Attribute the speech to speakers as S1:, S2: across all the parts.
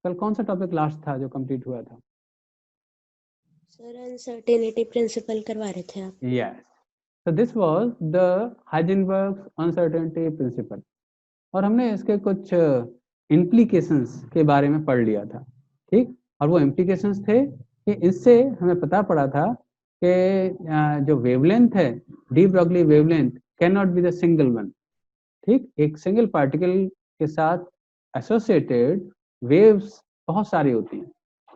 S1: कल कौन सा टॉपिक लास्ट था जो कंप्लीट हुआ था?
S2: सर अनसर्टेनिटी प्रिंसिपल करवा रहे थे आप।
S1: Yes, so this was the Heisenberg's uncertainty principle और हमने इसके कुछ implications के बारे में पढ़ लिया था, ठीक। और वो implications थे कि इससे हमें पता पड़ा था कि जो वेवलेंथ है, de Broglie wavelength can not be the single one, ठीक। एक सिंगल पार्टिकल के साथ एसोसिएटेड वेव्स बहुत सारी होती हैं,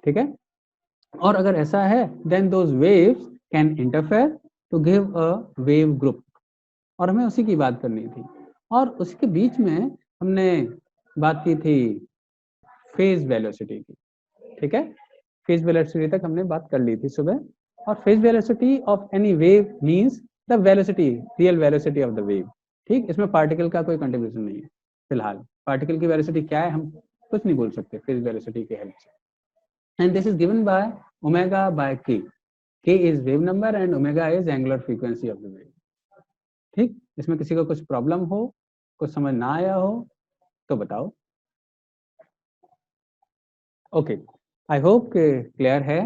S1: ठीक है। और अगर ऐसा है then those waves can interfere to give a wave group, और हमें उसी की बात करनी थी। और उसके बीच में हमने बात की थी फेज वेलोसिटी की, ठीक है। फेज वेलोसिटी तक हमने बात कर ली थी सुबह। और phase velocity of any wave means the velocity, real velocity of the wave, ठीक। इसमें पार्टिकल का कोई कंट्रीब्यूशन नहीं है फिलहाल। पार्टिकल की वेलोसिटी क्या है हम कुछ नहीं बोल सकते फेज वेलोसिटी की हेल्प से। And this is given by omega by के। के is wave number and omega is angular frequency of the wave, ठीक। इसमें किसी को कुछ प्रॉब्लम हो, कुछ समझ ना आया हो तो बताओ। ओके, आई होप क्लियर है।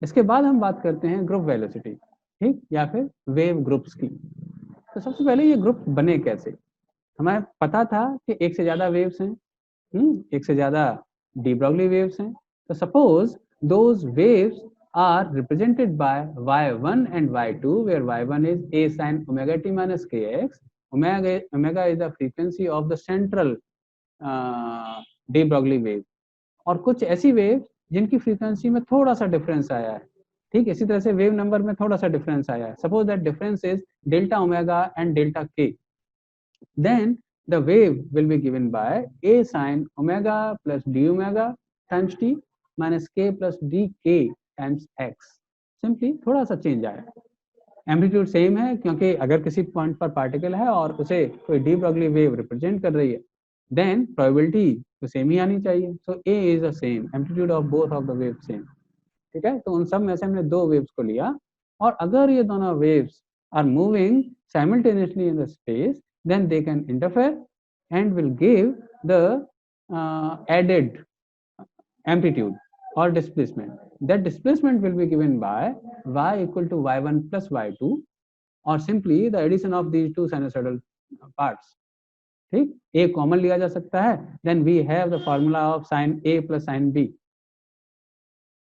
S1: इसके बाद हम बात करते हैं ग्रुप वेलोसिटी, ठीक, या फिर वेव ग्रुप्स की। तो सबसे पहले ये ग्रुप बने कैसे? हमें पता था कि एक से ज्यादा वेव्स हैं, एक से ज्यादा डी ब्रॉगली वेव्स हैं। तो suppose those waves are represented by y1 and y2, where y1 is a sin omega t minus kx. Omega is the frequency of the central de Broglie wave. और कुछ ऐसी wave जिनकी frequency में थोड़ा सा difference आया है, ठीक। इसी तरह से वेव नंबर में थोड़ा सा डिफरेंस आया है। Suppose that difference is delta omega and delta के, then the wave will be given by a sin omega plus d omega times t minus k plus dk times x. Simply थोड़ा सा change आया। Amplitude same है क्योंकि अगर किसी point पर particle है और उसे कोई डी ब्रॉगली वेव रिप्रेजेंट कर रही है देन प्रोबेबिलिटी तो सेम ही आनी चाहिए। So A is the same, amplitude of both of the wave same, ठीक है। तो उन सब में से हमने दो वेव्स को लिया, और अगर ये दोनों waves are moving simultaneously in the space then they can interfere and will give the added amplitude or displacement. That displacement will be given by y equal to y1 plus y2, or simply the addition of these two sinusoidal parts, ठीक। a common लिया जा सकता है, then we have the formula of sin a plus sin b,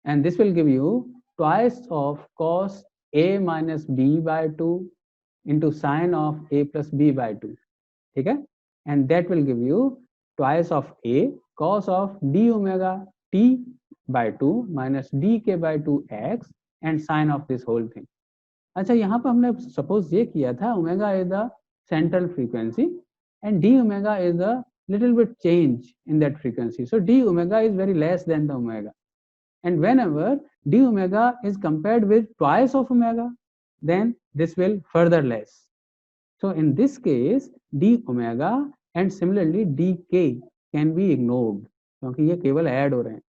S1: and this will give you twice of cos a minus b by 2 into sin of a plus b by 2, ठीक है। and that will give you twice of a cos of d omega t by 2 minus dk by 2x and sin of this whole thing. अच्छा, यहाँ पर हमने suppose ये किया था omega is the central frequency and d omega is the little bit change in that frequency. So d omega is very less than the omega, and whenever d omega is compared with twice of omega then this will further less. So in this case d omega and similarly dk can be ignored क्योंकि ये केवल add हो रहे हैं,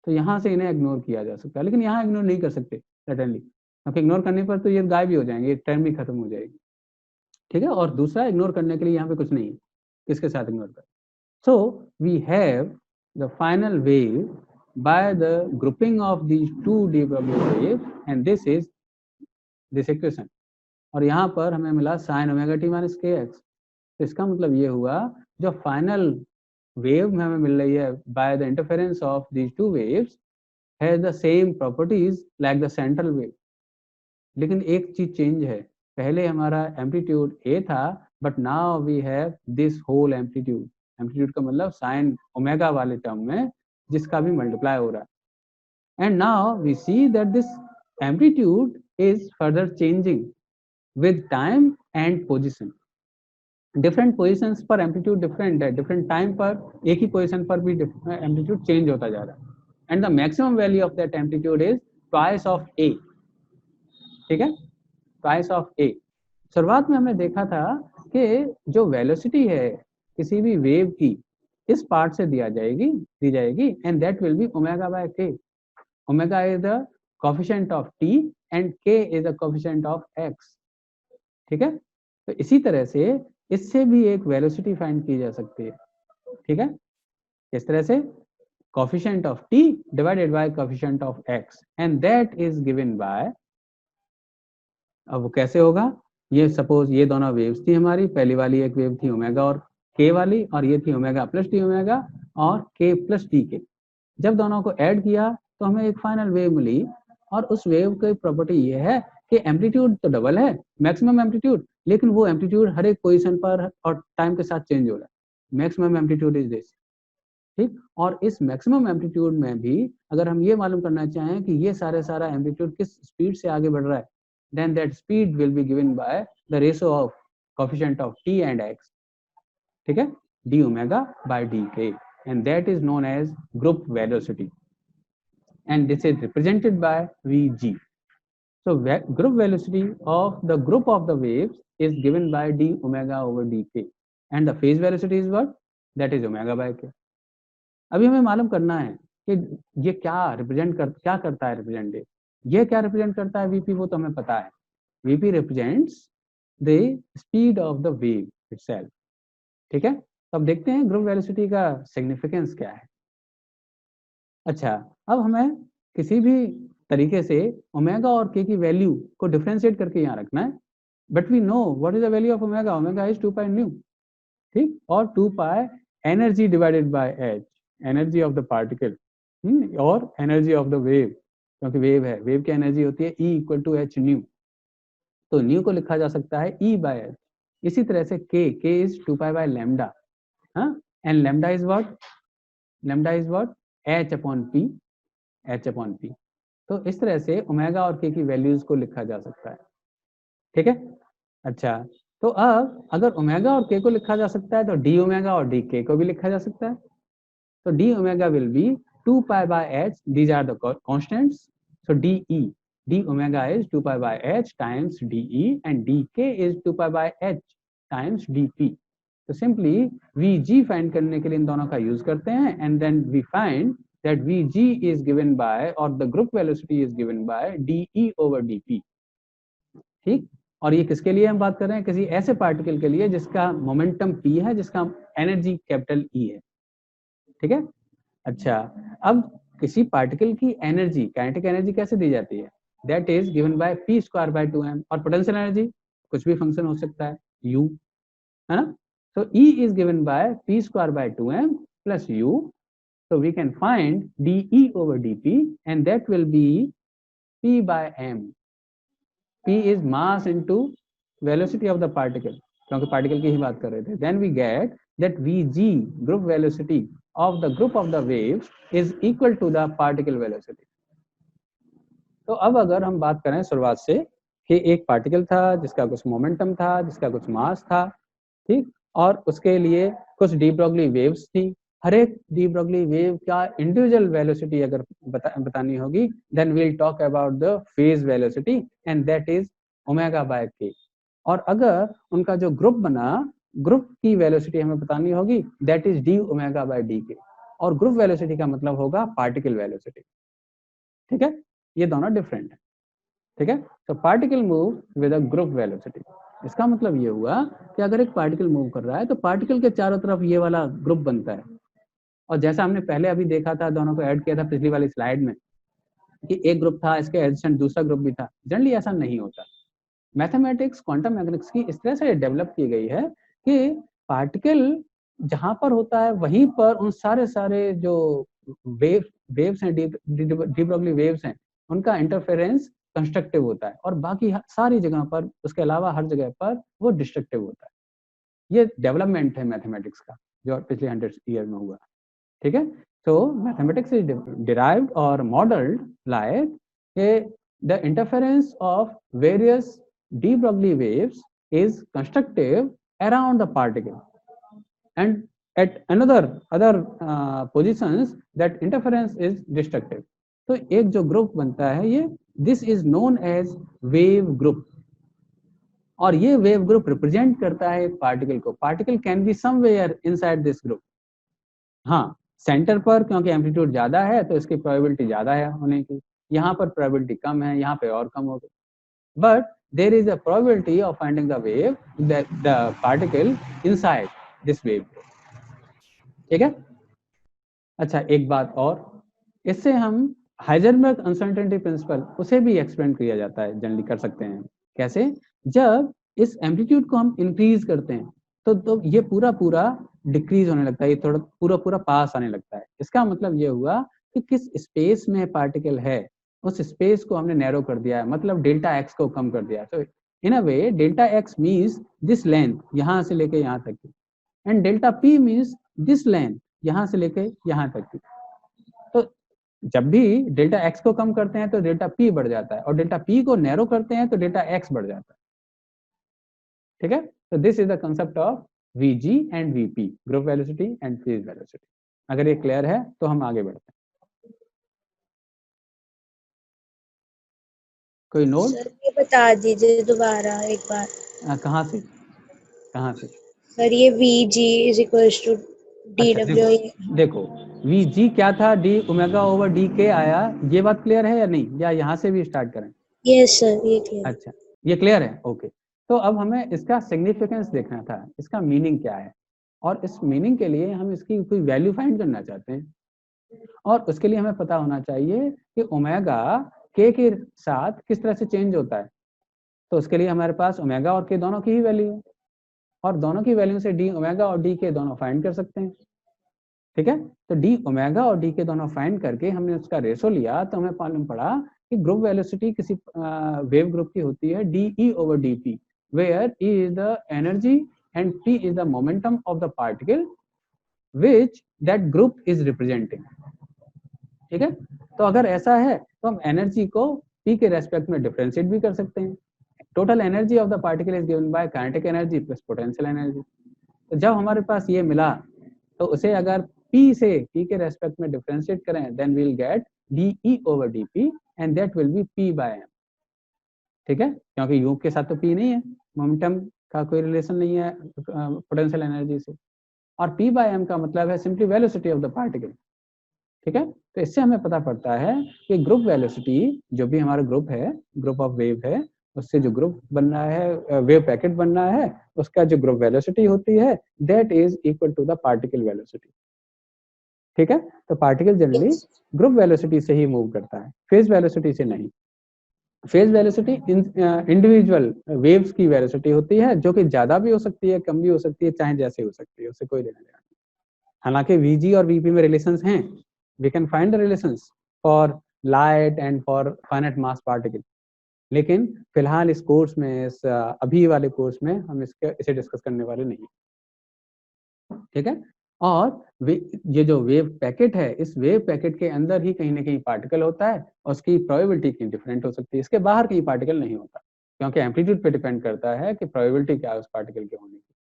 S1: तो यहाँ से इन्हें इग्नोर किया जा सकता है। लेकिन यहाँ इग्नोर नहीं कर सकते सर्टेनली, क्योंकि इग्नोर करने पर तो ये गायब ही हो जाएंगे, ये टर्म भी खत्म हो जाएगी, ठीक है। और दूसरा इग्नोर करने के लिए यहाँ पे कुछ नहीं है, किसके साथ इग्नोर कर। So we have the final wave by the grouping of these two de Broglie waves, and this is this equation. और यहाँ पर हमें मिला sin omega t minus kx। तो इसका मतलब ये हुआ जो फाइनल वेव में हमें मिल रही है by the interference of these two waves has the same properties like the central wave। लेकिन एक चीज चेंज है, पहले हमारा एम्पलीट्यूड a था but now we have this whole amplitude. Amplitude का मतलब साइन ओमेगा वाले टर्म में जिसका भी मल्टीप्लाई हो रहा है। And now we see that this amplitude is further changing with time and position. Different positions पर एम्पलीट्यूड डिफरेंट है, डिफरेंट टाइम पर एक ही पोजिशन पर भी एम्पलीट्यूड चेंज होता जा रहा है। And the maximum value of that amplitude is twice of a, ठीक है, ट्वाइस ऑफ a। शुरुआत में हमने देखा था कि जो वेलोसिटी है किसी भी वेव की इस पार्ट से दी जाएगी and that will B omega by k। Omega is the coefficient of t and k is the coefficient of x, ठीक है। तो इसी तरह से इससे भी एक वेलोसिटी फाइंड की जा सकती है, ठीक है। इस तरह से coefficient of t divided by coefficient of x and that is given by, अब वो कैसे होगा, ये सपोज ये दोनों वेव्स थी हमारी, पहली वाली एक वेव थी ओमेगा और के वाली और ये थी ओमेगा प्लस डी ओमेगा और के प्लस डी के। जब दोनों को ऐड किया तो हमें एक फाइनल वेव मिली और उस वेव की प्रॉपर्टी ये है कि एम्पलीट्यूड तो डबल है, मैक्सिमम एम्पलीट्यूड, लेकिन वो एम्पलीट्यूड हर एक पोजीशन पर और टाइम के साथ चेंज हो रहा है। मैक्सिमम एम्पलीट्यूड इज दिस, ठीक। और इस मैक्सिमम एम्पलीट्यूड में भी अगर हम ये मालूम करना चाहें कि ये सारा एम्पलीट्यूड किस स्पीड से आगे बढ़ रहा है, then that speed will be given by the ratio of coefficient of t and x, ठीक है, d omega by dk, and that is known as group velocity and this is represented by vg. So group velocity of the group of the waves is given by d omega over dk and the phase velocity is what, that is omega by k. अभी हमें मालूम करना है कि ये क्या करता है रिप्रेजेंट, ये क्या रिप्रेजेंट करता है vp, वो तो हमें पता है, vp represents the speed of the wave itself, ठीक है। तो अब देखते हैं ग्रुप वेलोसिटी का सिग्निफिकेंस क्या है। अच्छा, अब हमें किसी भी तरीके से ओमेगा और के की वैल्यू को डिफरेंशिएट करके यहाँ रखना है, but we know what is the value of omega, omega is 2 pi nu, ठीक, और 2 pi energy divided by h, energy of the particle और एनर्जी ऑफ द वेव, क्योंकि वेव है, वेव की एनर्जी होती है E equal to h nu, तो nu को लिखा जा सकता है E बाय एच। इसी तरह से k is 2 pi by lambda, and lambda is what h upon p, तो इस तरह से ओमेगा और k की वैल्यूज को लिखा जा सकता है, ठीक है। अच्छा, तो अब अगर ओमेगा और k को लिखा जा सकता है तो डी ओमेगा और डी के को भी लिखा जा सकता है, तो D omega will be 2 pi by h, these are the constants, so d omega is 2 pi by h times dE and dk is 2 pi by h times dp. तो सिंपली vg फाइंड करने के लिए इन दोनों का use करते हैं and then we find that vg is given by और the group velocity is given by dE over dp, ठीक। और ये किसके लिए हम बात कर रहे हैं, किसी ऐसे पार्टिकल के लिए जिसका मोमेंटम p है, जिसका एनर्जी कैपिटल E है, ठीक है। अच्छा, अब किसी पार्टिकल की एनर्जी, काइनेटिक एनर्जी कैसे दी जाती है, that is given by p square by 2m, और पोटेंशियल एनर्जी कुछ भी फंक्शन हो सकता है u, है ना, so E is given by p square by 2m plus u, so we can find dE over dp and that will be p by m, p is mass into velocity of the particle, क्योंकि particle की ही बात कर रहे थे, then we get that vg group velocity of the group of the waves is equal to the particle velocity. तो अब अगर हम बात करें शुरुआत से कि एक पार्टिकल था जिसका कुछ मोमेंटम था, जिसका कुछ मास था, ठीक, और उसके लिए कुछ डी ब्रोगली वेव्स थी, हर एक डी ब्रोगली वेव का इंडिविजुअल वेलोसिटी अगर बतानी होगी, then we will talk about the phase velocity and that is omega by K, और अगर उनका जो ग्रुप बना, ग्रुप की वेलोसिटी हमें बतानी होगी, that is D omega by D के, और ग्रुप वेलोसिटी का मतलब होगा पार्टिकल वेलोसिटी, ठीक है। ये दोनों डिफरेंट है, ठीक है। तो particle move with a group velocity, इसका मतलब ये हुआ कि अगर एक पार्टिकल मूव कर रहा है तो पार्टिकल के चारों तरफ ये वाला ग्रुप बनता है, और जैसा हमने पहले अभी देखा था, दोनों को ऐड किया था पिछली वाली स्लाइड में, कि एक ग्रुप था, इसके एडजेसेंट दूसरा ग्रुप भी था, जनरली ऐसा नहीं होता। मैथमेटिक्स, क्वांटम मैकेनिक्स की इस तरह से डेवलप की गई है कि पार्टिकल जहां पर होता है वहीं पर उन सारे जो वेव्स हैं, डी ब्रोगली वेव्स हैं, उनका इंटरफेरेंस कंस्ट्रक्टिव होता है, और बाकी सारी जगह पर, उसके अलावा हर जगह पर वो डिस्ट्रक्टिव होता है। ये डेवलपमेंट है मैथमेटिक्स का जो पिछले 100 ईयर में हुआ, ठीक है। So mathematics is derived or modeled like the interference of various de Broglie waves is constructive around the particle, and at other positions that interference is destructive. तो एक जो ग्रुप बनता है ये, this is known as wave group, और ये wave group represent करता है एक पार्टिकल को। Particle can be somewhere inside this group, हाँ, सेंटर पर क्योंकि एम्पलीट्यूड ज्यादा है तो इसकी प्रोबेबिलिटी ज्यादा है होने की, यहाँ पर प्रोबेबिलिटी कम है, यहाँ पे और कम होगी, but there is a probability of finding the wave, the particle inside this wave, ठीक है। अच्छा एक बात और, इससे हम हाइजेनबर्ग अनसर्टेनिटी प्रिंसिपल उसे भी एक्सप्लेन किया जाता है, जनरली कर सकते हैं। कैसे? जब इस एम्पलीट्यूड को हम इंक्रीज करते हैं तो ये पूरा डिक्रीज होने लगता है, ये थोड़ा पूरा पास आने लगता है। इसका मतलब ये हुआ कि किस स्पेस में पार्टिकल है उस स्पेस को हमने नैरो कर दिया है, मतलब डेल्टा एक्स को कम कर दिया है। तो in a way delta x means this length यहाँ से लेके यहाँ तक की, and delta p means this length यहाँ से लेके यहाँ तक की। तो जब भी डेल्टा एक्स को कम करते हैं तो डेल्टा पी बढ़ जाता है, और डेल्टा पी को नैरो करते हैं तो डेल्टा एक्स बढ़ जाता है। ठीक है, तो this is the concept of Vg and Vp, group velocity and phase velocity. अगर ये क्लियर है तो हम आगे बढ़ते हैं। कोई नोट?
S2: सर ये बता दीजिए दोबारा एक बार।
S1: कहाँ से?
S2: सर ये Vg इज इक्वल्स टू
S1: अच्छा
S2: dw।
S1: देखो Vg क्या था, d ओमेगा ओवर डी के आया, ये बात क्लियर है या नहीं, या यहाँ से भी स्टार्ट करें?
S2: यस सर ये क्लियर।
S1: अच्छा ये क्लियर है, ओके। तो अब हमें इसका सिग्निफिकेंस देखना था, इसका मीनिंग क्या है, और इस मीनिंग के लिए हम इसकी कोई वैल्यू फाइंड करना चाहते हैं, और उसके लिए हमें पता होना चाहिए कि ओमेगा के साथ किस तरह से चेंज होता है। तो उसके लिए हमारे पास ओमेगा और के दोनों की ही वैल्यू है, और दोनों की वैल्यू से डी ओमेगा और डी के दोनों फाइंड कर सकते हैं। ठीक है, तो डी ओमेगा और डी के दोनों फाइंड करके हमने उसका रेशो लिया, तो हमें मालूम पड़ा कि ग्रुप वेलोसिटी किसी वेव ग्रुप की होती है D E over D P, where E is the energy and P is the momentum of the particle which that group is representing. ठीक है, तो अगर ऐसा है तो हम एनर्जी को पी के रेस्पेक्ट में डिफरेंशिएट भी कर सकते हैं। Total energy of the particle is given by kinetic energy plus potential energy. तो जब हमारे पास ये मिला तो उसे अगर P से P के रेस्पेक्ट में डिफरेंशिएट करें, then we will get dE over dP and that will be P by m। ठीक है, क्योंकि U के साथ तो P नहीं है, मोमेंटम का कोई रिलेशन नहीं है पोटेंशियल एनर्जी से, और P by m का मतलब है simply velocity of the particle. ठीक है, तो इससे हमें पता पड़ता है कि ग्रुप वेलोसिटी, जो भी हमारा ग्रुप है, ग्रुप ऑफ वेव है, उससे जो ग्रुप बन रहा है, वेव पैकेट बन रहा है, उसका जो ग्रुप वेलोसिटी होती है that is equal to the particle velocity. ठीक है, तो पार्टिकल जनरली ग्रुप वेलोसिटी से ही मूव करता है, फेज वेलोसिटी से नहीं। फेज वेलोसिटी इंडिविजुअल वेव्स की वेलोसिटी होती है, जो कि ज्यादा भी हो सकती है, कम भी हो सकती है, चाहे जैसे हो सकती है, उससे कोई लेना देना नहीं। हालांकि Vg और Vp में रिलेशंस हैं, we can find the relations for light and for finite mass particle, लेकिन फिलहाल इस कोर्स में, इस अभी वाले कोर्स में हम इसे डिस्कस करने वाले नहीं। ठीक है, और ये जो वेव पैकेट है, इस वेव पैकेट के अंदर ही कहीं ना कहीं पार्टिकल होता है, और उसकी प्रोबेबिलिटी कहीं डिफरेंट हो सकती है, इसके बाहर कहीं पार्टिकल नहीं होता, क्योंकि एम्पलीट्यूड पे डिपेंड करता है कि प्रोबेबिलिटी क्या है उस पार्टिकल के होने की।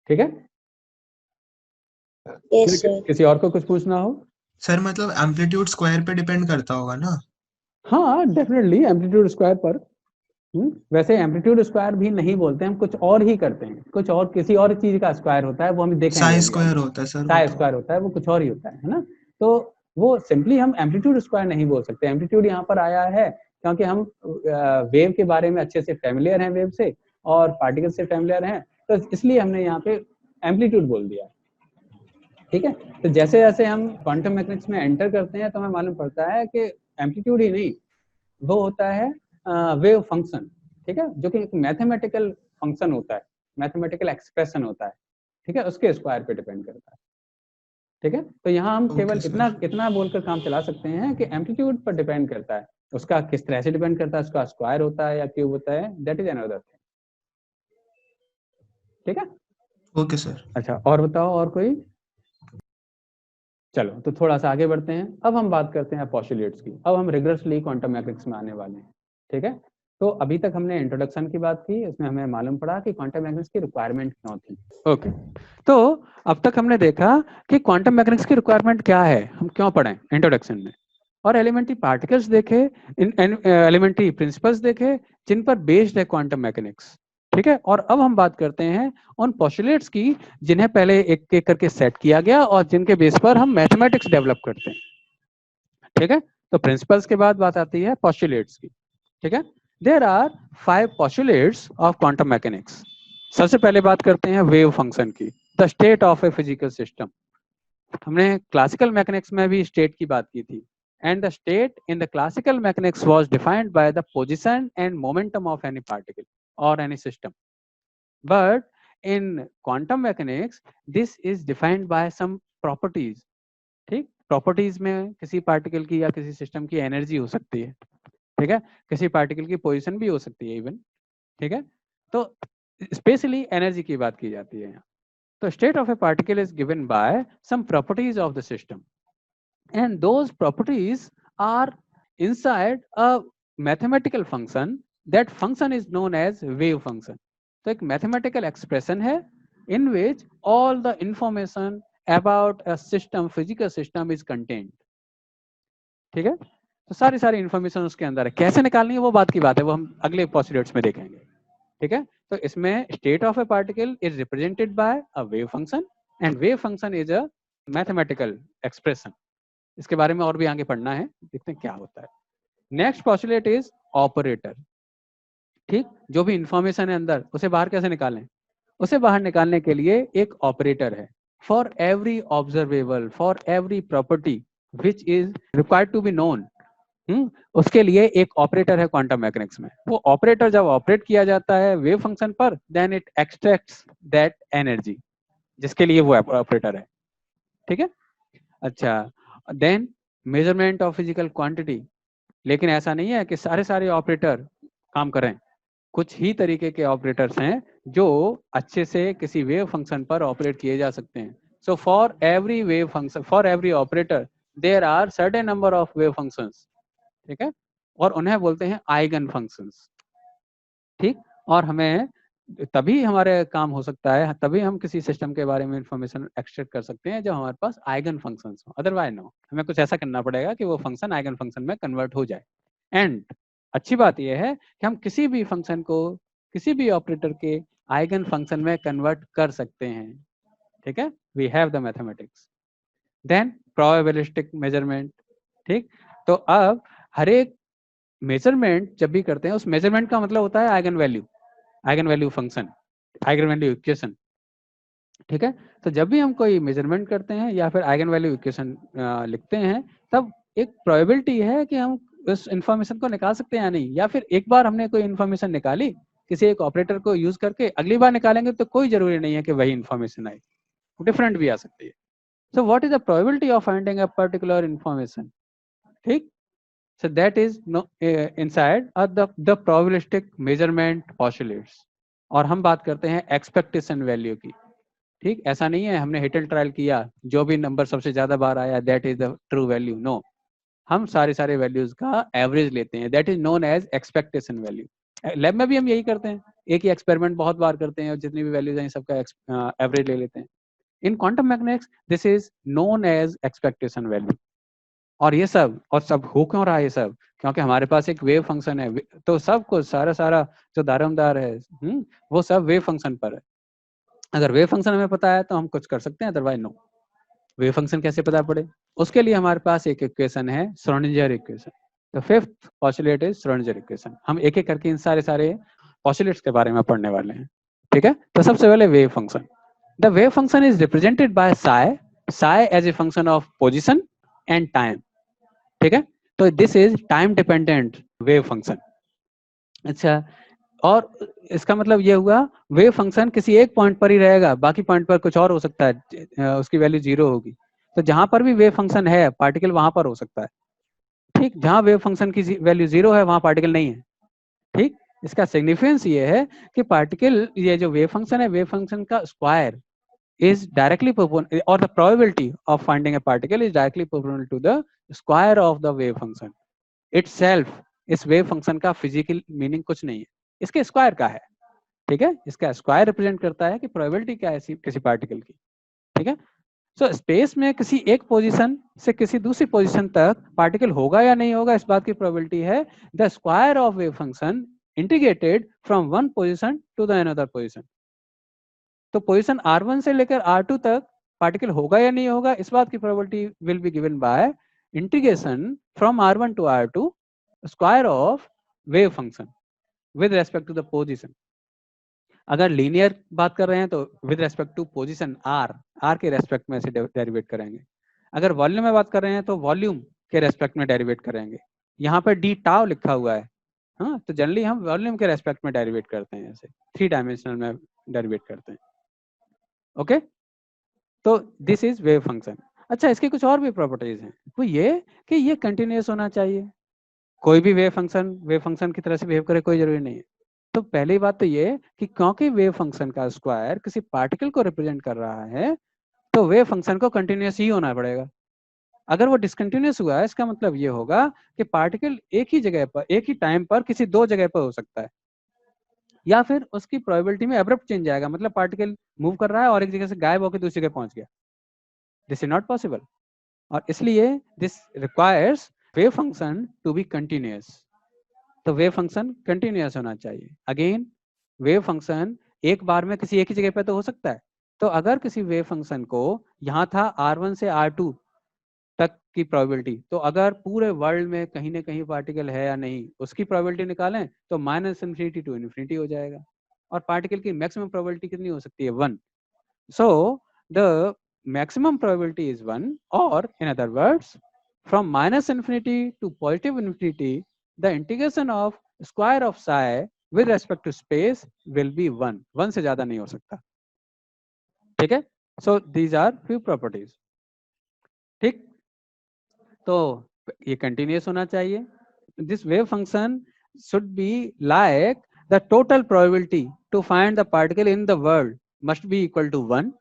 S1: ठीक है,
S2: यस सर।
S1: किसी और को कुछ पूछना हो?
S3: सर मतलब एम्पलीट्यूड स्क्वायर पे डिपेंड करता होगा ना?
S1: हाँ डेफिनेटली एम्पलीट्यूड स्क्वायर पर। वैसे एम्पलीट्यूड स्क्वायर भी नहीं बोलते, हम कुछ और ही करते हैं, कुछ और किसी और चीज का स्क्वायर होता है, वो हम देखेंगे
S3: साई
S1: अभी
S3: स्क्वायर
S1: आगे।
S3: होता है सर,
S1: साई स्क्वायर होता है, वो कुछ और ही होता है ना। तो वो सिंपली हम एम्पलीट्यूड स्क्वायर नहीं बोल सकते। एम्पलीट्यूड यहाँ पर आया है क्योंकि हम वेव के बारे में अच्छे से फैमिलियर हैं, वेव से और पार्टिकल से फैमिलियर हैं, तो इसलिए हमने यहाँ पे एम्पलीट्यूड बोल दिया। ठीक है, तो जैसे जैसे हम क्वांटम मैकेनिक्स में एंटर करते हैं तो हमें मालूम पड़ता है कि एम्पलीट्यूड ही नहीं, वो होता है वेव फंक्शन। ठीक है, जो कि एक मैथमेटिकल फंक्शन होता है, मैथमेटिकल एक्सप्रेशन होता है। ठीक है, उसके स्क्वायर पे डिपेंड करता है। ठीक है, तो यहाँ हम केवल इतना बोलकर काम चला सकते हैं कि एम्पलीट्यूड पर डिपेंड करता है, उसका किस तरह से डिपेंड करता है, उसका स्क्वायर होता है या क्यूब होता है, दैट इज अनदर थिंग। ठीक है,
S3: ओके सर।
S1: अच्छा और बताओ, और कोई? चलो तो थोड़ा सा आगे बढ़ते हैं, अब हम बात करते हैं पोस्टुलेट्स की। अब हम रिग्रेसली क्वांटम मैकेनिक्स में आने वाले हैं। ठीक है, तो अभी तक हमने इंट्रोडक्शन की बात की, इसमें हमें मालूम पड़ा कि क्वांटम मैकेनिक्स की रिक्वायरमेंट क्यों थी। ओके, तो अब तक हमने देखा कि क्वांटम मैकेनिक्स की रिक्वायरमेंट क्या है, हम क्यों पढ़ें इंट्रोडक्शन में, और एलिमेंट्री पार्टिकल्स देखे, एलिमेंट्री प्रिंसिपल्स देखे जिन पर बेस्ड है क्वांटम मैकेनिक्स। ठीक है, और अब हम बात करते हैं उन पोस्टुलेट्स की जिन्हें पहले एक एक करके सेट किया गया और जिनके बेस पर हम मैथमेटिक्स डेवलप करते हैं। ठीक है, तो प्रिंसिपल्स के बाद बात आती है पोस्टुलेट्स की। ठीक है, there are 5 postulates of quantum mechanics. सबसे पहले बात करते हैं वेव फंक्शन की, the state of a physical system. हमने क्लासिकल मैकेनिक्स में भी स्टेट की बात की थी, and the state in the classical mechanics was defined by the position and momentum of any particle और any system, but in quantum mechanics this is defined by some properties. ठीक, properties में किसी particle की या किसी system की energy हो सकती है, ठीक है, किसी पार्टिकल की पोजीशन भी हो सकती है इवन, ठीक है, तो स्पेशली एनर्जी की बात की जाती है यहाँ। तो state of a particle is given by some properties of the system, and those properties are inside a mathematical function. That function is known as wave function. तो एक mathematical expression है in which all the information about a system, physical system is contained. ठीक है, तो सारी information उसके अंदर है, कैसे निकालनी है वो बात की बात है, वो हम अगले पोस्टुलेट्स में देखेंगे। ठीक है, तो इसमें state of A particle is represented bye a wave function, and wave function is a mathematical expression. इसके बारे में और भी आगे पढ़ना है, देखते हैं क्या होता है। Next postulate is operator. ठीक, जो भी इंफॉर्मेशन है अंदर उसे बाहर कैसे निकालें, उसे बाहर निकालने के लिए एक ऑपरेटर है। For every observable, for every property which is required to be known, उसके लिए एक ऑपरेटर है क्वांटम मैकेनिक्स में। वो ऑपरेटर जब ऑपरेट किया जाता है वेव फंक्शन पर, then it extracts that energy जिसके लिए वो ऑपरेटर है। ठीक है, अच्छा, then measurement of physical quantity. लेकिन ऐसा नहीं है कि सारे ऑपरेटर काम करें, कुछ ही तरीके के ऑपरेटर्स हैं जो अच्छे से किसी वेव फंक्शन पर ऑपरेट किए जा सकते हैं। So for every wave function, for every operator there are certain number of wave functions. ठीक है, और उन्हें बोलते हैं आइगन फंक्शंस। ठीक, और हमें तभी हमारे काम हो सकता है, तभी हम किसी सिस्टम के बारे में इंफॉर्मेशन एक्सट्रैक्ट कर सकते हैं जब हमारे पास आइगन फंक्शंस हो, अदरवाइज नो। हमें कुछ ऐसा करना पड़ेगा कि वो फंक्शन आइगन फंक्शन में कन्वर्ट हो जाए। एंड अच्छी बात यह है कि हम किसी भी फंक्शन को किसी भी ऑपरेटर के आइगन फंक्शन में कन्वर्ट कर सकते हैं। ठीक है, we have the mathematics. Then probabilistic measurement. ठीक, तो अब हर एक मेजरमेंट जब भी करते हैं, उस मेजरमेंट का मतलब होता है eigen value function, eigen value equation. ठीक है, तो जब भी हम कोई मेजरमेंट करते हैं या फिर आइगन वैल्यू इक्वेशन लिखते हैं, तब एक प्रोबेबिलिटी है कि हम उस इंफॉर्मेशन को निकाल सकते हैं या नहीं, या फिर एक बार हमने कोई इंफॉर्मेशन निकाली किसी एक ऑपरेटर को यूज करके, अगली बार निकालेंगे तो कोई जरूरी नहीं है कि वही इंफॉर्मेशन आए, डिफरेंट भी आ सकती है। So what is the probability of finding a particular information? ठीक, so that is no, inside the probabilistic measurement postulates। और हम बात करते हैं एक्सपेक्टेशन वैल्यू की। ठीक, ऐसा नहीं है हमने हिटल ट्रायल किया, जो भी नंबर सबसे ज्यादा बार आया that is the true value. No, हम सारे वैल्यूज का एवरेज लेते हैं, that is known as expectation value. Lab में भी हम यही करते हैं, एक ही एक्सपेरिमेंट बहुत बार करते हैं और जितनी भी वैल्यूज हैं सबका एवरेज ले लेते हैं। In quantum mechanics this is known as expectation value. और ये सब हो क्यों रहा है ये सब? क्योंकि हमारे पास एक वेव फंक्शन है, तो सब कुछ सारा जो दारोमदार है वो सब वेव फंक्शन पर है। अगर वेव फंक्शन हमें पता है तो हम कुछ कर सकते हैं, अदरवाइज नो। वेव फंक्शन कैसे पता पड़े? उसके लिए हमारे पास एक इक्वेशन है, श्रोडिंगर इक्वेशन। तो fifth postulate is Schrodinger equation. हम एक एक करके इन सारे पोस्टुलेट्स के बारे में पढ़ने वाले हैं। ठीक है, तो सबसे पहले wave function. The wave function is represented by psi as a function of position and time. ठीक है, तो this is time dependent wave function. अच्छा, और इसका मतलब ये हुआ वेव फंक्शन किसी एक पॉइंट पर ही रहेगा, बाकी पॉइंट पर कुछ और हो सकता है, उसकी वैल्यू 0 होगी। तो जहां पर भी वेव फंक्शन है पार्टिकल वहां पर हो सकता है। ठीक, जहां वेव फंक्शन की वैल्यू 0 है वहां पार्टिकल नहीं है। ठीक, इसका सिग्निफिकेंस ये है कि पार्टिकल, ये जो वेव फंक्शन है, वेव फंक्शन का square is directly proportional, or the probability of finding a particle is directly proportional to the square of the wave function itself। इस वेव फंक्शन का फिजिकल मीनिंग कुछ नहीं है, इसके स्क्वायर का है। ठीक है, इसका स्क्वायर रिप्रेजेंट करता है कि प्रोबेबिलिटी क्या है किसी पार्टिकल की। ठीक है, सो स्पेस में किसी एक पोजीशन से किसी दूसरी पोजीशन तक पार्टिकल होगा या नहीं होगा, इस बात की प्रोबेबिलिटी है the square of wave function integrated from one position to the another position. तो पोजीशन R1 से लेकर R2 तक पार्टिकल होगा या नहीं होगा, इस बात की probability will be given by integration from R1 to R2 square of wave function with respect to the position. अगर लीनियर बात कर रहे हैं तो with respect to position R के रेस्पेक्ट में से डेरिवेट करेंगे। अगर वॉल्यूम में बात कर रहे हैं तो वॉल्यूम के रेस्पेक्ट में डेरिवेट करेंगे। यहाँ पर डी टाउ लिखा हुआ है, हाँ, तो जनरली हम वॉल्यूम के रेस्पेक्ट में डेरिवेट करते हैं, ऐसे 3 डायमेंशनल में डेरिवेट करते हैं। ओके, तो दिस इज वेव फंक्शन। अच्छा, इसकी कुछ और भी प्रॉपर्टीज हैं, वो ये कि ये कंटिन्यूस होना चाहिए। कोई भी वेव फंक्शन की तरह से बिहेव करे कोई जरूरी नहीं है। तो पहली बात तो ये कि क्योंकि वेव फंक्शन का स्क्वायर किसी पार्टिकल को रिप्रेजेंट कर रहा है तो वेव फंक्शन को कंटिन्यूस ही होना पड़ेगा। अगर वो डिसकंटिन्यूस हुआ है इसका मतलब ये होगा कि पार्टिकल एक ही जगह पर एक ही टाइम पर किसी 2 जगह पर हो सकता है, या फिर उसकी प्रोबेबिलिटी में अब्रप्ट चेंज आएगा, मतलब पार्टिकल मूव कर रहा है और एक जगह से गायब होकर दूसरी जगह पहुंच गया। दिस इज नॉट पॉसिबल, और इसलिए this requires wave function to be continuous. तो वेव फंक्शन कंटिन्यूस होना चाहिए। अगेन, वेव फंक्शन एक बार में किसी एक ही जगह पे तो हो सकता है। तो अगर किसी वेव फंक्शन को यहाँ था R1 से R2 तक की प्रोबेबिलिटी, तो अगर पूरे वर्ल्ड में कहीं ना कहीं पार्टिकल है या नहीं उसकी प्रोबेबिलिटी निकालें तो -∞ to ∞ हो जाएगा, और पार्टिकल की मैक्सिमम प्रोबेबिलिटी कितनी हो सकती है? 1। So the maximum probability is 1, or in other words, from -∞ to +∞, the integration of square of psi with respect to space will be 1. 1 से ज्यादा नहीं हो सकता, ठीक है? So these are few properties, ठीक? तो ये continuous होना चाहिए। This wave function should be like the total probability to find the particle in the world must be equal to 1.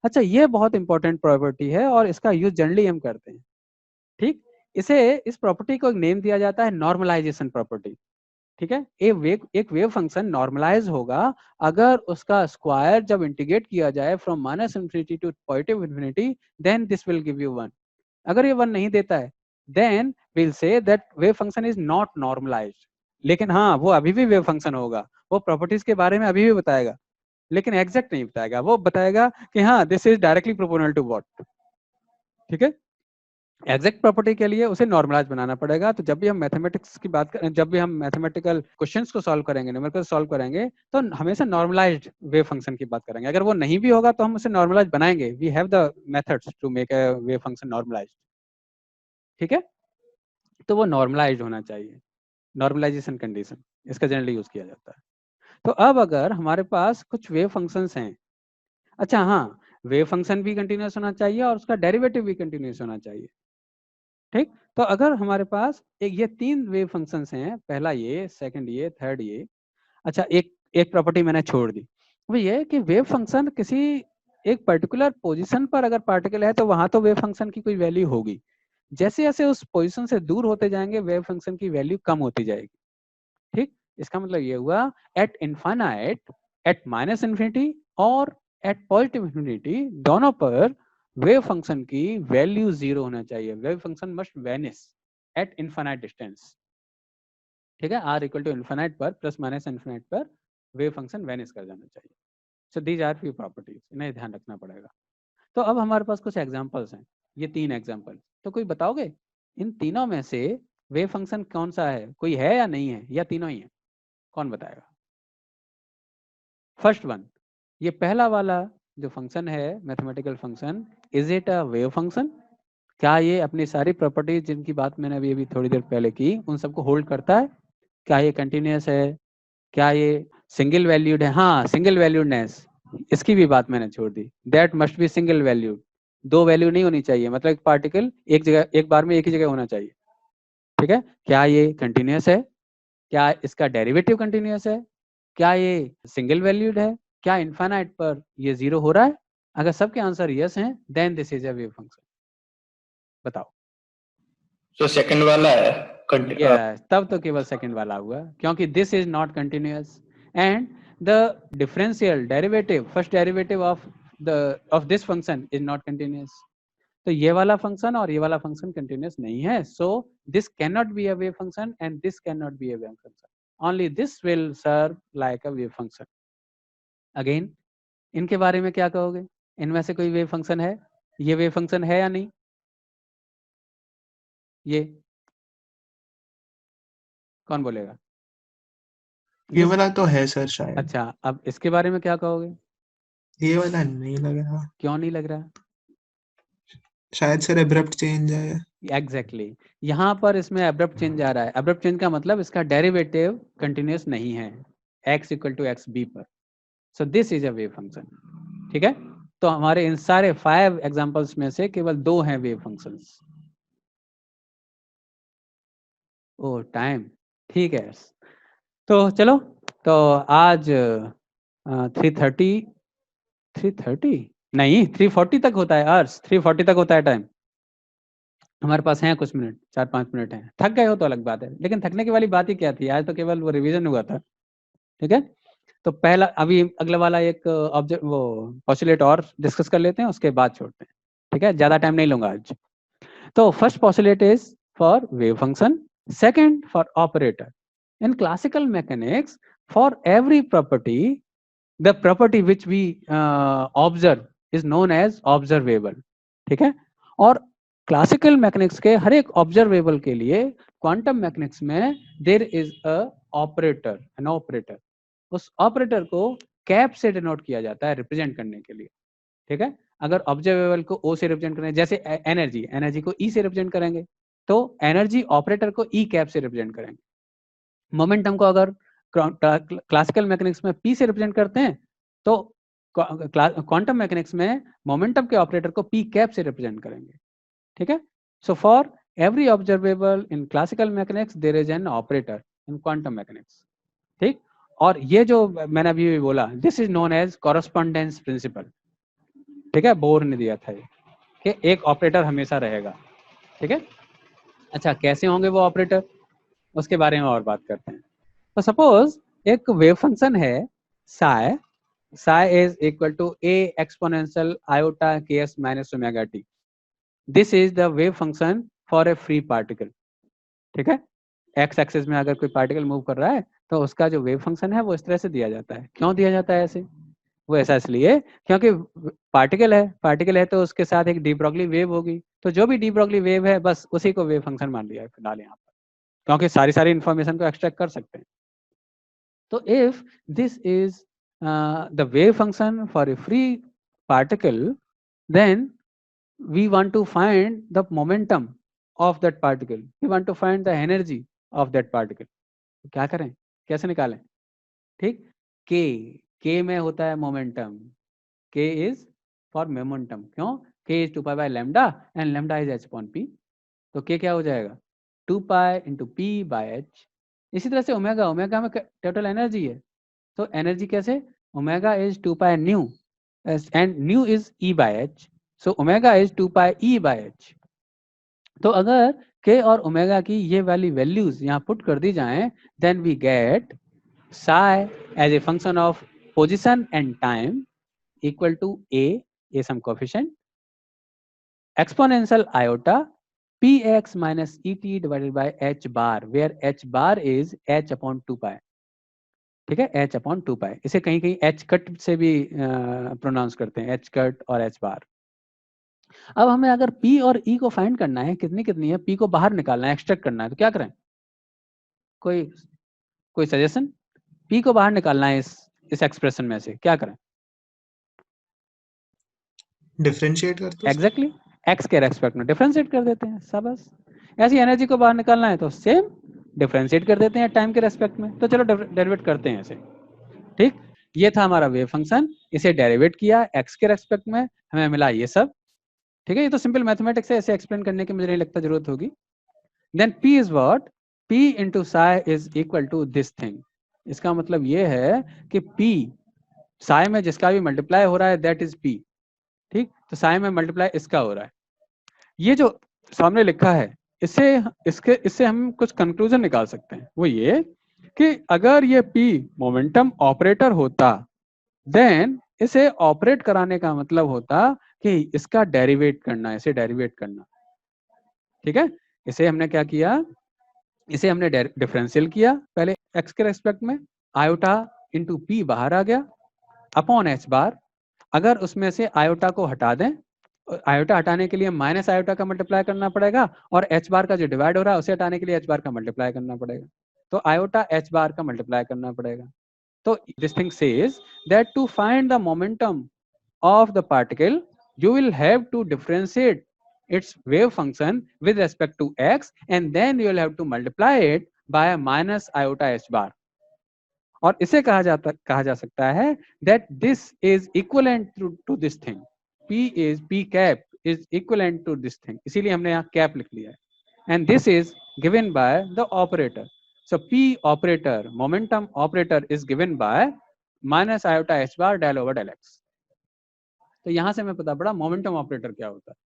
S1: अच्छा, ये बहुत इंपॉर्टेंट प्रॉपर्टी है और इसका यूज जनरली हम करते हैं, ठीक? इस प्रॉपर्टी को एक नेम दिया जाता है नॉर्मलाइजेशन प्रॉपर्टी, ठीक है? एक वेव फंक्शन नॉर्मलाइज होगा अगर उसका स्क्वायर जब इंटीग्रेट किया जाए from -∞ to +∞, then this will give you 1। अगर ये 1 नहीं देता है then will say that wave function is not normalised. लेकिन हाँ, वो अभी भी वेव फंक्शन होगा, वो प्रॉपर्टीज के बारे में अभी भी बताएगा, लेकिन एग्जैक्ट नहीं बताएगा। वो बताएगा कि हाँ, this is directly proportional to what, ठीक है? एग्जैक्ट प्रॉपर्टी के लिए उसे नॉर्मलाइज बनाना पड़ेगा। तो जब भी हम मैथमेटिक्स की बात करें, जब भी हम मैथमेटिकल क्वेश्चंस को सॉल्व करेंगे, न्यूमेरिकल सॉल्व करेंगे, तो हमेशा नॉर्मलाइज्ड वेव फंक्शन की बात करेंगे। अगर वो नहीं भी होगा तो हम उसे नॉर्मलाइज बनाएंगे। We have the methods to make a wave function normalised, ठीक है? तो वो नॉर्मलाइज्ड होना चाहिए, नॉर्मलाइजेशन कंडीशन, इसका जनरली यूज किया जाता है। तो अब अगर हमारे पास कुछ वेव फंक्शंस हैं, अच्छा हाँ, वेव फंक्शन भी कंटिन्यूस होना चाहिए और उसका डेरिवेटिव भी कंटिन्यूस होना चाहिए, ठीक? तो अगर हमारे पास ये 3 वेव फंक्शंस हैं, पहला ये, सेकंड ये, थर्ड ये। अच्छा, एक एक प्रॉपर्टी मैंने छोड़ दी, वो ये कि वेव फंक्शन किसी एक पर्टिकुलर पोजीशन पर अगर पार्टिकल है तो वहां तो वेव फंक्शन की कोई वैल्यू होगी। जैसे जैसे उस पोजीशन से दूर होते जाएंगे वेव फंक्शन की वैल्यू कम होती जाएगी, ठीक? इसका मतलब ये हुआ एट इनफाइनाइट, एट -∞ और एट +∞, दोनों पर वेव फंक्शन की वैल्यू 0 होना चाहिए। Wave function must vanish eight infinite distance, ठीक है? r इक्वल टू इनफाइनाइट पर ±∞ पर वेव फंक्शन वेनिश कर जाना चाहिए। So these are few properties, इन्हें ध्यान रखना पड़ेगा। तो अब हमारे पास कुछ एग्जांपल्स हैं, ये 3 एग्जांपल। तो कोई बताओगे इन तीनों में से वेव फंक्शन कौन सा है? कोई है या नहीं है, या तीनों ही है? कौन बताएगा? फर्स्ट वन, ये पहला वाला जो फंक्शन है mathematical function, is it a wave function? क्या ये अपनी सारी प्रॉपर्टीज जिनकी बात मैंने अभी थोड़ी देर पहले की उन सबको होल्ड करता है? क्या ये कंटिन्यूस है? क्या ये सिंगल वैल्यूड है? हाँ, सिंगल वैल्यूडनेस, इसकी भी बात मैंने छोड़ दी। That must be single valued, 2 value नहीं होनी चाहिए, मतलब एक पार्टिकल एक जगह एक बार में एक ही जगह होना चाहिए, ठीक है? क्या ये कंटिन्यूस है? क्या इसका डेरिवेटिव कंटिन्यूस है? क्या ये सिंगल वैल्यूड है? क्या इनफाइनाइट पर ये 0 हो रहा है? अगर सबके आंसर यस हैं then this is a wave function. बताओ।
S4: तो सेकंड वाला है
S1: यस, तब तो केवल सेकंड वाला हुआ, क्योंकि this is not continuous and the differential derivative, first derivative of this function is not continuous. तो ये वाला फंक्शन और ये वाला फंक्शन कंटिन्यूस नहीं है, so this can not be a wave function and this can not be a wave function, only this will serve like a wave function. Again, इनके बारे में क्या कहोगे? इनमें से कोई वेव फंक्शन है? ये वेव फंक्शन है या नहीं? ये कौन बोलेगा?
S3: ये वाला तो है सर शायद,
S1: अच्छा, अब इसके बारे में क्या कहोगे?
S3: ये वाला नहीं लग रहा,
S1: क्यों नहीं लग रहा?
S3: शायद सर एब्रप्ट चेंज है।
S1: एग्जैक्टली यहाँ पर इसमें एब्रप्ट चेंज आ रहा है। एब्रप्ट चेंज का मतलब इसका डेरिवेटिव कंटिन्यूअस नहीं है x equal to x b पर। So this is a wave function. ठीक है, तो हमारे इन सारे 5 एग्जांपल्स में से केवल 2 हैं वेव फंक्शंस। ओ टाइम, ठीक है। तो चलो, तो आज 3:30 नहीं 3:40 तक होता है अर्स, 3:40 तक होता है टाइम। हमारे पास हैं कुछ मिनट, 4-5 मिनट हैं। थक गए हो तो अलग बात है, लेकिन थकने की वाली बात ही क्या थी, आज तो केवल वो रिवीजन हुआ था। ठीक है, तो पहला अभी अगला वाला एक ऑब्जेक्ट वो पोस्टुलेट और डिस्कस कर लेते हैं, उसके बाद छोड़ते हैं। ठीक है, ज्यादा टाइम नहीं लूंगा आज। तो first postulate is for wave function, second for operator. In classical mechanics for every property the property which we observe is known as observable। ठीक है, और क्लासिकल मैकेनिक्स के हर एक ऑब्जर्वेबल के लिए क्वांटम मैकेनिक्स में there is a operator, an operator. उस operator को कैप से डिनोट किया जाता है रिप्रेजेंट करने के लिए। ठीक है, अगर ऑब्जर्वेबल को ओ से रिप्रेजेंट करें, जैसे एनर्जी, एनर्जी को ई से रिप्रेजेंट करेंगे, तो एनर्जी ऑपरेटर को ई कैप से रिप्रेजेंट करेंगे। मोमेंटम को अगर क्लासिकल मैकेनिक्स में पी से रिप्रेजेंट करते हैं, तो क्वांटम मैकेनिक्स में मोमेंटम के ऑपरेटर को पी कैप से रिप्रेजेंट करेंगे। ठीक है, so for every observable in classical mechanics there is an operator in quantum mechanics. ठीक, और ये जो मैंने अभी बोला, this is known as correspondence principle. ठीक है, बोर ने दिया था ये कि एक ऑपरेटर हमेशा रहेगा। ठीक है, अच्छा कैसे होंगे वो ऑपरेटर, उसके बारे में और बात करते हैं। तो सपोज एक वेव फंक्शन है psi, psi is equal to a exponential iota ks minus omega t। This is the wave function for a free particle. ठीक है, एक्स एक्सिस में अगर कोई पार्टिकल मूव कर रहा है तो उसका जो वेव फंक्शन है वो इस तरह से दिया जाता है। क्यों दिया जाता है ऐसे? वो ऐसा इसलिए क्योंकि पार्टिकल है तो उसके साथ एक डी ब्रॉगली वेव होगी, तो जो भी डी ब्रॉगली वेव है बस उसी को वेव फंक्शन मान लिया फिलहाल यहाँ पर, क्योंकि सारी इंफॉर्मेशन को एक्सट्रैक्ट कर सकते हैं। So if this is the wave function for a free particle, then we want to find the momentum of that particle. We want to find the energy of that particle. तो क्या करें, कैसे निकालें? ठीक, k में होता है momentum, k is for momentum। क्यों? k is 2 pi by lambda and lambda is h upon p। तो k क्या हो जाएगा? 2 pi into p by h। इसी तरह से ओमेगा, ओमेगा में टोटल एनर्जी है, तो एनर्जी कैसे? Omega is 2 pi new and new is E by H, so omega is 2 pi E by H. तो अगर के और ओमेगा की ये वाली वैल्यूज यहाँ पुट कर दी जाएं, then we get psi as a function of position and time equal to a sum coefficient exponential iota px minus et divided by h bar, where h bar is h upon 2 pi। ठीक है, h upon 2 पाई। इसे कहीं कहीं h cut से भी pronounce करते हैं, h cut और h बार। अब हमें अगर p और e को फाइंड करना है, कितनी कितनी है, p को बाहर निकालना है, एक्सट्रैक्ट करना है, तो क्या करें? कोई सजेशन? p को बाहर निकालना है इस एक्सप्रेशन में से, क्या करें?
S3: डिफरेंशिएट करते हैं।
S1: एग्जैक्टली, x के रेस्पेक्ट में डिफरेंशिएट कर देते हैं, शाबाश। ऐसी एनर्जी को बाहर निकालना है तो सेम डिफरेंशिएट कर देते हैं टाइम के रेस्पेक्ट में। तो चलो डेरिवेट करते हैं इसे। ठीक, ये था हमारा वेव फंक्शन, इसे डेरिवेट किया x के रेस्पेक्ट में, हमें मिला ये सब। ठीक है, ये तो सिंपल मैथमेटिक्स है, ऐसे एक्सप्लेन करने की मुझे नहीं लगता जरूरत होगी। Then p is what? p into psi is equal to this thing. इसका मतलब ये है कि p साई में जिसका भी मल्टीप्लाई हो रहा है दैट इज p। ठीक, तो साई में मल्टीप्लाई इसका हो रहा है। ये जो सामने लिखा है इससे हम कुछ कंक्लूजन निकाल सकते हैं, वो ये कि अगर ये p मोमेंटम ऑपरेटर होता, देन इसे ऑपरेट कराने का मतलब होता कि इसका डेरिवेट करना, इसे डेरिवेट करना। ठीक है, इसे हमने क्या किया, इसे हमने डिफरेंशियल किया पहले x के रेस्पेक्ट में, आयोटा इंटू पी बाहर आ गया अपॉन एच बार। अगर उसमें से आयोटा को हटा दें, आयोटा हटाने के लिए माइनस आयोटा का मल्टीप्लाई करना पड़ेगा, और एच बार का जो डिवाइड हो रहा है उसे हटाने के लिए एच बार का मल्टीप्लाई करना पड़ेगा। तो आयोटा h बार का मल्टीप्लाई करना पड़ेगा। तो this thing says that to find the momentum of the particle you will have to differentiate its wave function with respect to x and then you will have to multiply it by a minus iota h bar और इसे कहा जा सकता है that this is equivalent to this thing p cap is equivalent to this thing, इसीलिए हमने यहाँ cap लिख लिया है and this is given by the operator. So p operator, momentum operator is given by minus iota h bar del over del x. तो यहां से हमें पता पड़ा मोमेंटम ऑपरेटर क्या होता है।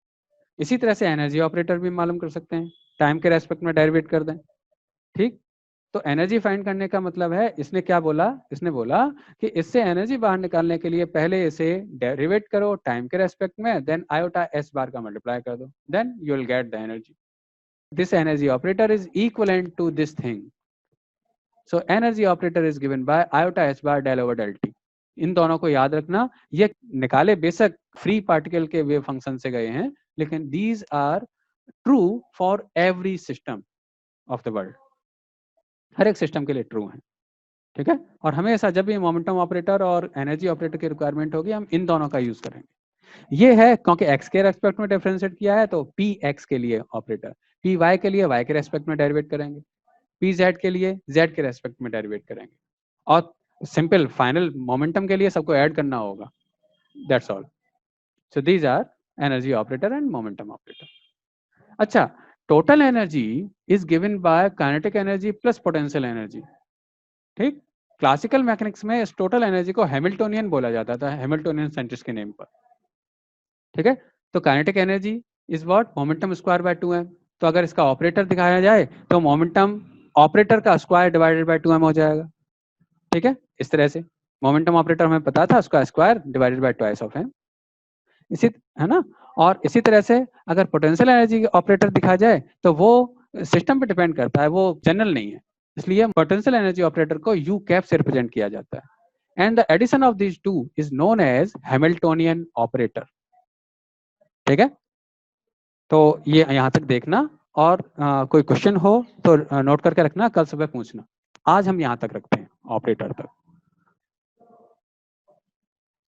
S1: इसी तरह से एनर्जी ऑपरेटर भी मालूम कर सकते हैं, टाइम के रेस्पेक्ट में डेरिवेट कर दें। ठीक, तो एनर्जी फाइंड करने का मतलब है, इसने क्या बोला, इसने बोला कि इससे एनर्जी बाहर निकालने के लिए पहले इसे डेरिवेट करो टाइम के रेस्पेक्ट में, देन आयोटा एस बार का मल्टीप्लाई कर दो, then you will get the energy. This energy operator is equivalent to this thing. So energy operator is given by iota s bar del over del t. इन दोनों को याद रखना, ये निकाले बेशक फ्री पार्टिकल के वेव फंक्शन से गए हैं, लेकिन these are true for every system of the world, हर एक सिस्टम के लिए ट्रू हैं। ठीक है, और हमेशा जब भी मोमेंटम ऑपरेटर और एनर्जी ऑपरेटर की रिक्वायरमेंट होगी हम इन दोनों का यूज करेंगे। ये है क्योंकि एक्स के रेस्पेक्ट में डिफरेंशिएट किया है, तो पी एक्स के लिए ऑपरेटर, पी वाई के लिए वाई के रेस्पेक्ट में डेरिवेट करेंगे, पी जेड के लिए जेड के रेस्पेक्ट में डेरिवेट करेंगे, और सिंपल फाइनल मोमेंटम के लिए सबको ऐड करना होगा, that's all. So these are energy operator and momentum operator. अच्छा, total energy is given by kinetic energy plus potential energy. ठीक, क्लासिकल मैकेनिक्स में इस टोटल एनर्जी को हैमिल्टोनियन बोला जाता था, हैमिल्टोनियन साइंटिस्ट के नेम पर। ठीक है, तो kinetic energy is what, momentum square by 2m। तो अगर इसका ऑपरेटर दिखाया जाए तो मोमेंटम ऑपरेटर का स्क्वायर डिवाइडेड बाय 2m हो जाएगा। ठीक है, इस तरह से मोमेंटम ऑपरेटर हमें पता था, उसका square divided by twice of m, इसी है ना। और इसी तरह से अगर पोटेंशियल एनर्जी ऑपरेटर दिखा जाए तो वो सिस्टम पे डिपेंड करता है, वो जनरल नहीं है, इसलिए पोटेंशियल एनर्जी ऑपरेटर को यू कैप से रिप्रेजेंट किया जाता है and the addition of this two is known as Hamiltonian operator. ठीक है, तो ये यहाँ तक देखना, और कोई क्वेश्चन हो तो नोट करके रखना, कल सुबह पूछना। आज हम यहाँ तक रखते हैं ऑपरेटर तक।